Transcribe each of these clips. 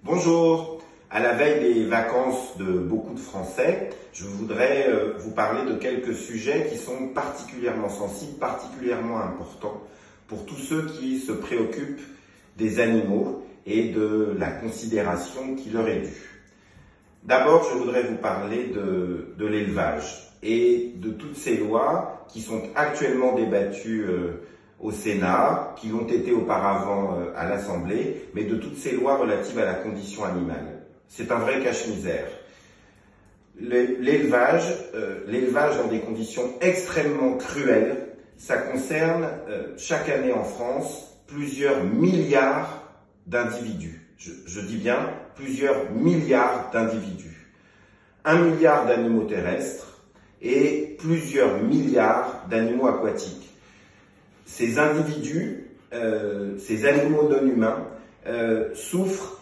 Bonjour, à la veille des vacances de beaucoup de Français, je voudrais vous parler de quelques sujets qui sont particulièrement sensibles, particulièrement importants pour tous ceux qui se préoccupent des animaux et de la considération qui leur est due. D'abord, je voudrais vous parler de l'élevage et de toutes ces lois qui sont actuellement débattues au Sénat, qui l'ont été auparavant à l'Assemblée, mais de toutes ces lois relatives à la condition animale. C'est un vrai cache-misère. L'élevage dans des conditions extrêmement cruelles, ça concerne chaque année en France plusieurs milliards d'individus. Je dis bien plusieurs milliards d'individus. 1 milliard d'animaux terrestres et plusieurs milliards d'animaux aquatiques. Ces individus, ces animaux non humains, souffrent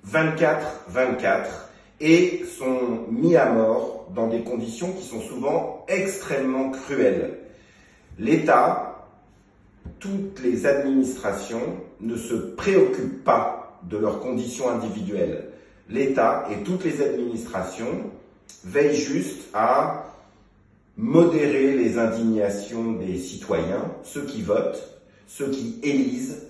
24/24 et sont mis à mort dans des conditions qui sont souvent extrêmement cruelles. L'État, toutes les administrations ne se préoccupent pas de leurs conditions individuelles. L'État et toutes les administrations veillent juste à modérer les indignations des citoyens, ceux qui votent, ceux qui élisent,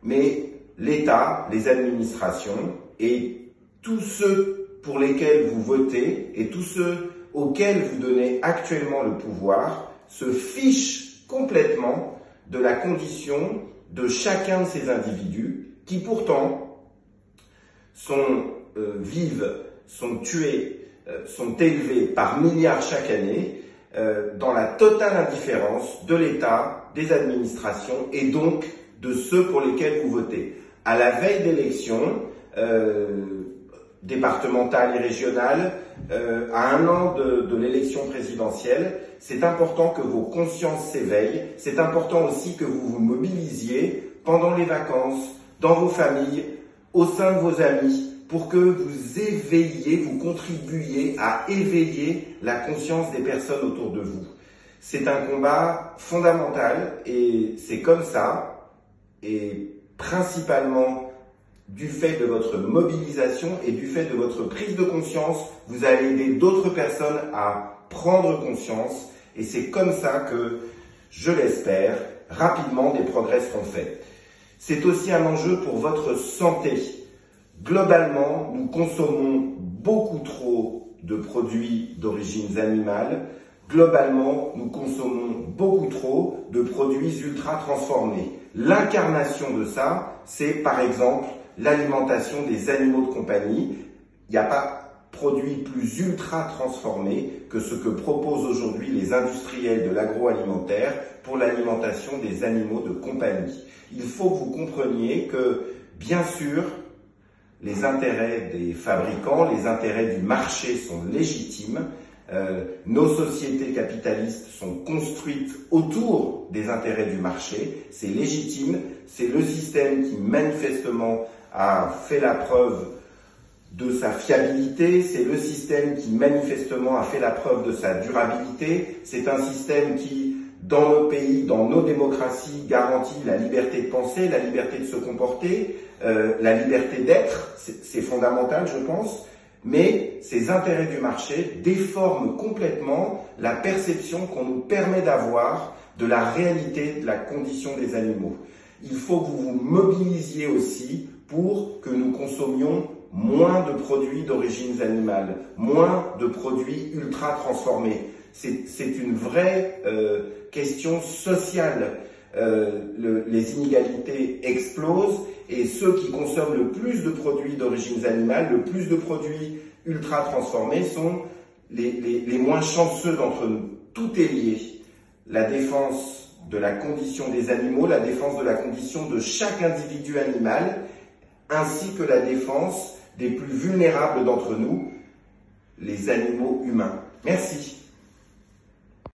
mais l'État, les administrations et tous ceux pour lesquels vous votez et tous ceux auxquels vous donnez actuellement le pouvoir se fichent complètement de la condition de chacun de ces individus qui pourtant vivent, sont tués, sont élevés par milliards chaque année dans la totale indifférence de l'État, des administrations et donc de ceux pour lesquels vous votez. À la veille d'élections départementales et régionales, à 1 an de l'élection présidentielle, c'est important que vos consciences s'éveillent, c'est important aussi que vous vous mobilisiez pendant les vacances, dans vos familles, au sein de vos amis, pour que vous éveilliez, vous contribuiez à éveiller la conscience des personnes autour de vous. C'est un combat fondamental et c'est comme ça, et principalement du fait de votre mobilisation et du fait de votre prise de conscience, vous allez aider d'autres personnes à prendre conscience et c'est comme ça que, je l'espère, rapidement des progrès seront faits. C'est aussi un enjeu pour votre santé. Globalement, nous consommons beaucoup trop de produits d'origine animale. Globalement, nous consommons beaucoup trop de produits ultra transformés. L'incarnation de ça, c'est par exemple l'alimentation des animaux de compagnie. Il n'y a pas de produit plus ultra transformé que ce que proposent aujourd'hui les industriels de l'agroalimentaire pour l'alimentation des animaux de compagnie. Il faut que vous compreniez que, bien sûr, les intérêts des fabricants, les intérêts du marché sont légitimes. Nos sociétés capitalistes sont construites autour des intérêts du marché. C'est légitime. C'est le système qui manifestement a fait la preuve de sa fiabilité. C'est le système qui manifestement a fait la preuve de sa durabilité. C'est un système qui, dans nos pays, dans nos démocraties, garantit la liberté de penser, la liberté de se comporter, la liberté d'être, c'est fondamental, je pense, mais ces intérêts du marché déforment complètement la perception qu'on nous permet d'avoir de la réalité de la condition des animaux. Il faut que vous vous mobilisiez aussi pour que nous consommions moins de produits d'origine animale, moins de produits ultra transformés. C'est une vraie question sociale. Les inégalités explosent et ceux qui consomment le plus de produits d'origine animale, le plus de produits ultra transformés sont les moins chanceux d'entre nous. Tout est lié. La défense de la condition des animaux, la défense de la condition de chaque individu animal, ainsi que la défense des plus vulnérables d'entre nous, les animaux humains. Merci.